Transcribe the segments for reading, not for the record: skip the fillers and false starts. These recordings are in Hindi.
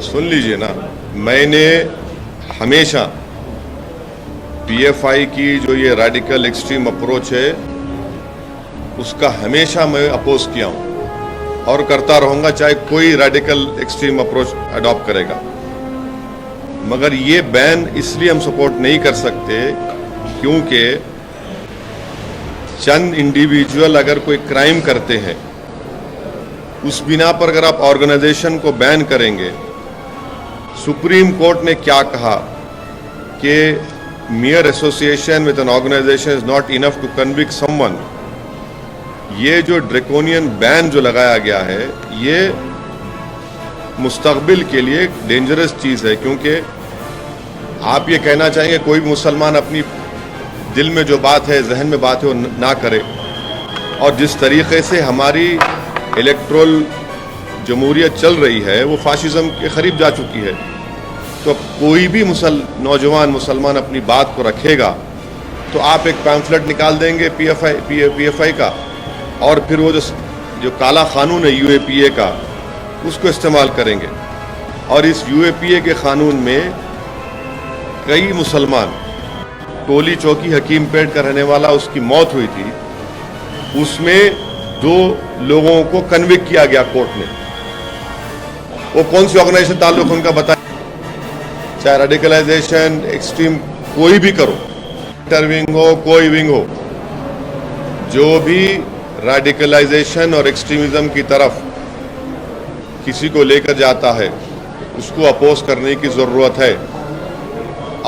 सुन लीजिए ना, मैंने हमेशा पीएफआई की जो ये रेडिकल एक्सट्रीम अप्रोच है उसका हमेशा मैं अपोज किया हूं और करता रहूंगा, चाहे कोई रेडिकल एक्सट्रीम अप्रोच अडॉप्ट करेगा। मगर ये बैन इसलिए हम सपोर्ट नहीं कर सकते क्योंकि चंद इंडिविजुअल अगर कोई क्राइम करते हैं उस बिना पर अगर आप ऑर्गेनाइजेशन को बैन करेंगे, सुप्रीम कोर्ट ने क्या कहा कि mere association with an organization is not enough to convict someone। ये जो ड्रैकोनियन बैन जो लगाया गया है ये मुस्तकबिल के लिए एक डेंजरस चीज़ है, क्योंकि आप ये कहना चाहेंगे कोई भी मुसलमान अपनी दिल में जो बात है, जहन में बात है वो ना करे। और जिस तरीके से हमारी इलेक्ट्रल जमहूरियत चल रही है वो फाशिज्म के करीब जा चुकी है, तो कोई भी नौजवान मुसलमान अपनी बात को रखेगा तो आप एक पैम्फलेट निकाल देंगे पीएफआई का, और फिर वो जो काला कानून है यूएपीए का उसको इस्तेमाल करेंगे। और इस यूएपीए के कानून में कई मुसलमान, टोली चौकी हकीमपेट का रहने वाला उसकी मौत हुई थी, उसमें 2 लोगों को कन्विक्ट किया गया कोर्ट ने। वो कौन सी ऑर्गेनाइजेशन ताल्लुक उनका बताया, चाहे रेडिकलाइजेशन एक्सट्रीम कोई भी करो, विंग हो कोई विंग हो, जो भी रेडिकलाइजेशन और एक्सट्रीमिज्म की तरफ किसी को लेकर जाता है उसको अपोज करने की ज़रूरत है।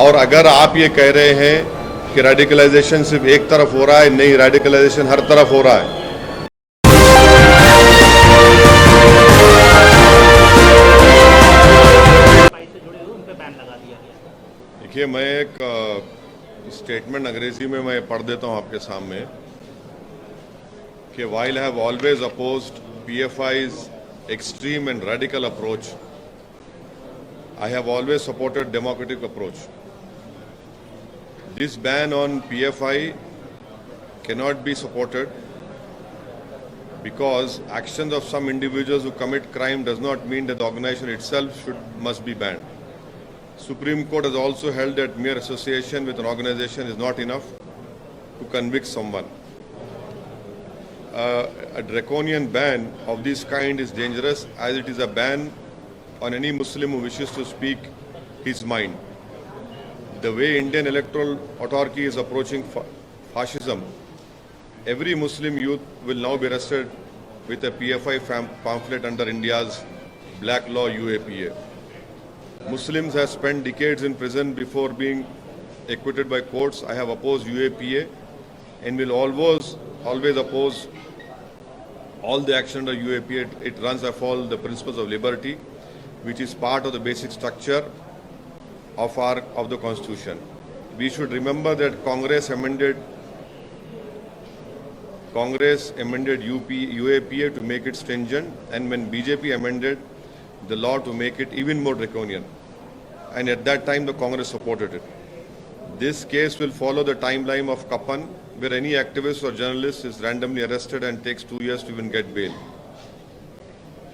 और अगर आप ये कह रहे हैं कि रेडिकलाइजेशन सिर्फ एक तरफ हो रहा है, नहीं, रेडिकलाइजेशन हर तरफ हो रहा है। देखिए, मैं एक स्टेटमेंट अंग्रेजी में मैं पढ़ देता हूं आपके सामने कि while I have always opposed PFI's extreme and radical approach, I have always supported democratic approach. This ban on PFI cannot be supported because actions of some individuals who commit crime does not mean that the organization itself must be banned. Supreme Court has also held that mere association with an organization is not enough to convict someone. A draconian ban of this kind is dangerous, as it is a ban on any Muslim who wishes to speak his mind. The way Indian electoral autarky is approaching fascism, every Muslim youth will now be arrested with a PFI pamphlet under India's black law UAPA. Muslims have spent decades in prison before being acquitted by courts. I have opposed UAPA and will always oppose all the action under UAPA. It runs afoul the principles of liberty, which is part of the basic structure of the Constitution. We should remember that Congress amended UAPA to make it stringent, and when BJP amended the law to make it even more draconian, and at that time the Congress supported it. This case will follow the timeline of Kapan, where any activist or journalist is randomly arrested and takes 2 years to even get bail.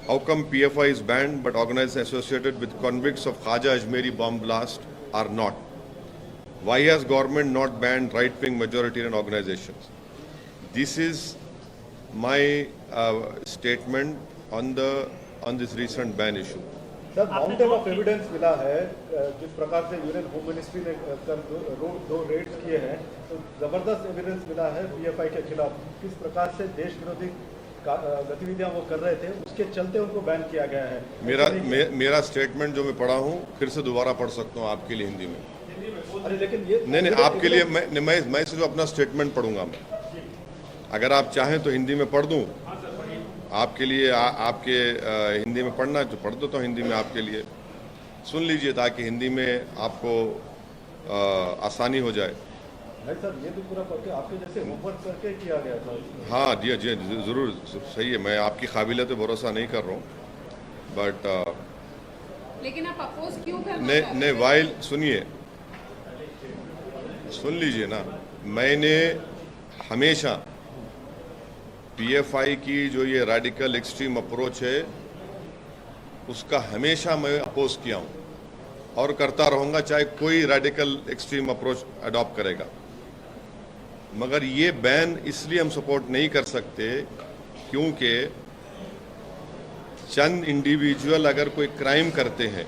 How come PFI is banned but organizations associated with convicts of Khaja Ajmeri bomb blast are not? Why has government not banned right-wing majoritarian organizations? This is my statement on this recent ban issue. Sir, mountain of evidence मिला है, जिस प्रकार से यूनियन होम मिनिस्ट्री ने दो रेड्स किए हैं, तो जबरदस्त एविडेंस मिला है पीएफआई के खिलाफ। किस प्रकार से देश विरोधी गतिविधियां वो कर रहे थे, उसके चलते उनको बैन किया गया है। मेरा स्टेटमेंट जो मैं पढ़ा हूँ फिर से दोबारा पढ़ सकता हूँ आपके लिए हिंदी में। अरे लेकिन ये नहीं, आपके लिए मैं सिर्फ अपना स्टेटमेंट पढ़ूंगा। मैं अगर आप चाहें तो हिंदी में पढ़ दूं आपके लिए। आपके हिंदी में पढ़ना है तो पढ़ दो, तो हिंदी में आपके लिए सुन लीजिए ताकि हिंदी में आपको आसानी हो जाए। नहीं सर, ये भी पूरा करके आपके जैसे होमवर्क करके किया गया था। हाँ जी ज़रूर, सही है। मैं आपकी काबिलियत पे भरोसा नहीं कर रहा हूँ, बट लेकिन आप अपोज क्यों कर रहे हैं? नहीं, वाइल सुनिए, सुन लीजिए ना, मैंने हमेशा पीएफआई की जो ये रेडिकल एक्सट्रीम अप्रोच है उसका हमेशा मैं अपोज किया हूँ और करता रहूँगा, चाहे कोई रेडिकल एक्सट्रीम अप्रोच अडॉप्ट करेगा। मगर ये बैन इसलिए हम सपोर्ट नहीं कर सकते क्योंकि चंद इंडिविजुअल अगर कोई क्राइम करते हैं,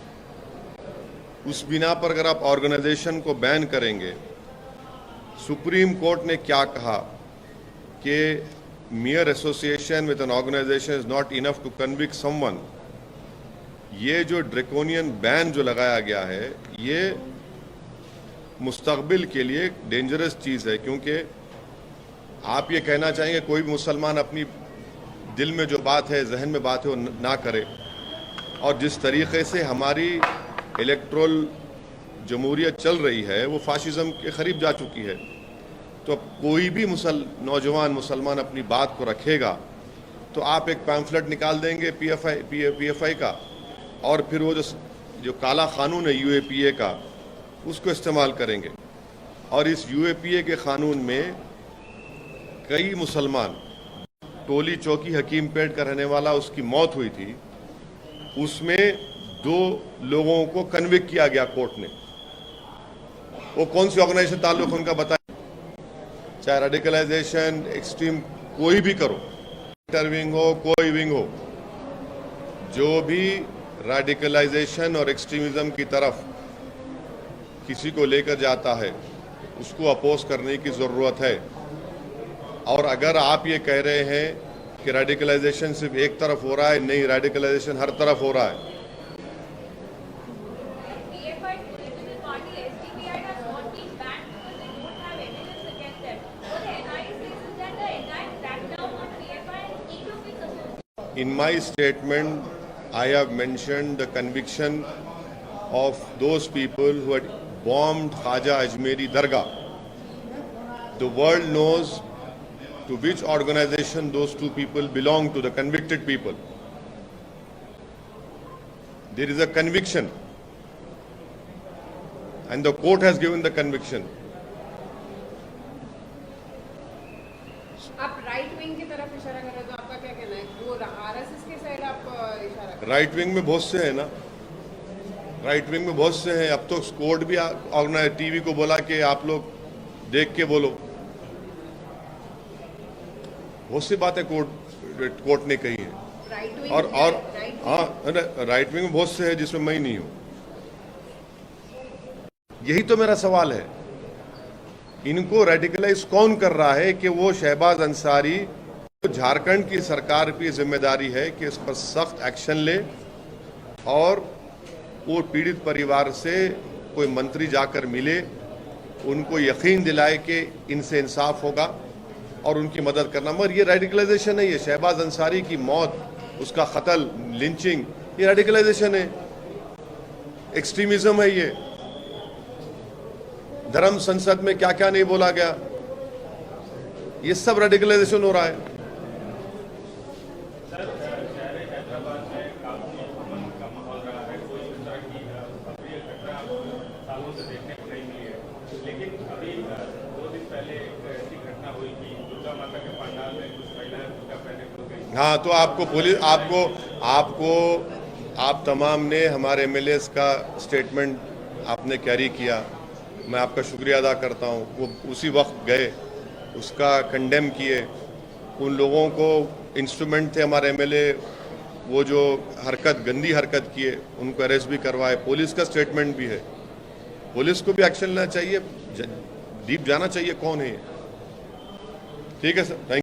उस बिना पर अगर आप ऑर्गेनाइजेशन को बैन करेंगे, सुप्रीम कोर्ट ने क्या कहा कि mere association with an organization is not enough to convict someone। ये जो ड्रैकोनियन बैन जो लगाया गया है, ये मुस्तकबिल के लिए डेंजरस चीज़ है, क्योंकि आप ये कहना चाहेंगे कोई भी मुसलमान अपनी दिल में जो बात है, जहन में बात है, वो ना करे। और जिस तरीके से हमारी इलेक्ट्रल जमहूरियत चल रही है, वो फाशिज्म के करीब जा चुकी है। तो अब कोई भी नौजवान मुसलमान अपनी बात को रखेगा तो आप एक पैम्फलेट निकाल देंगे पीएफआई का, और फिर वो जो काला कानून है यूएपीए का, उसको इस्तेमाल करेंगे। और इस यूएपीए के कानून में कई मुसलमान, टोली चौकी हकीमपेट का रहने वाला, उसकी मौत हुई थी, उसमें 2 लोगों को कन्विक्ट किया गया कोर्ट ने। वो कौन सी ऑर्गेनाइजेशन ताल्लुक उनका बताया, चाहे रेडिकलाइजेशन एक्सट्रीम कोई भी करो, विंग हो, कोई विंग हो, जो भी रेडिकलाइजेशन और एक्सट्रीमिज्म की तरफ किसी को लेकर जाता है, उसको अपोज करने की ज़रूरत है। और अगर आप ये कह रहे हैं कि रेडिकलाइजेशन सिर्फ एक तरफ हो रहा है, नहीं, रेडिकलाइजेशन हर तरफ हो रहा है। In my statement, I have mentioned the conviction of those people who had bombed Khaja Ajmeri Dargah. The world knows to which organization those 2 people belong to, the convicted people. There is a conviction, and the court has given the conviction. आप राइट विंग की तरफ इशारा कर रहे हो, तो आपका क्या कहना है? वो आरएसएस के साइड आप इशारा कर रहे हो? राइट विंग में बहुत से हैं ना, राइट विंग में बहुत से हैं। अब तो कोर्ट भी ऑर्गेनाइज टीवी को बोला कि आप लोग देख के बोलो। बहुत सी बातें कोर्ट ने कही है। और हाँ, राइट विंग में बहुत से हैं जिसमें मैं नहीं हूं। यही तो मेरा सवाल है, इनको रेडिकलाइज कौन कर रहा है? कि वो शहबाज अंसारी, झारखंड की सरकार की जिम्मेदारी है कि इस पर सख्त एक्शन ले, और वो पीड़ित परिवार से कोई मंत्री जाकर मिले, उनको यकीन दिलाए कि इनसे इंसाफ होगा और उनकी मदद करना। मगर ये रेडिकलाइजेशन नहीं है। शहबाज अंसारी की मौत, उसका कत्ल, लिंचिंग, ये रेडिकलाइजेशन है, एक्सट्रीमिज्म है। ये धर्म संसद में क्या क्या नहीं बोला गया, ये सब रेडिकलाइजेशन हो रहा है। हाँ, तो आपको पुलिस, आप तमाम ने हमारे एमएलएस का स्टेटमेंट आपने कैरी किया, मैं आपका शुक्रिया अदा करता हूँ। वो उसी वक्त गए, उसका कंडेम किए। उन लोगों को इंस्ट्रूमेंट थे हमारे एमएलए, वो जो गंदी हरकत किए, उनको अरेस्ट भी करवाए। पुलिस का स्टेटमेंट भी है, पुलिस को भी एक्शन लेना चाहिए, डीप जाना चाहिए कौन है। ठीक है सर, थैंक यू।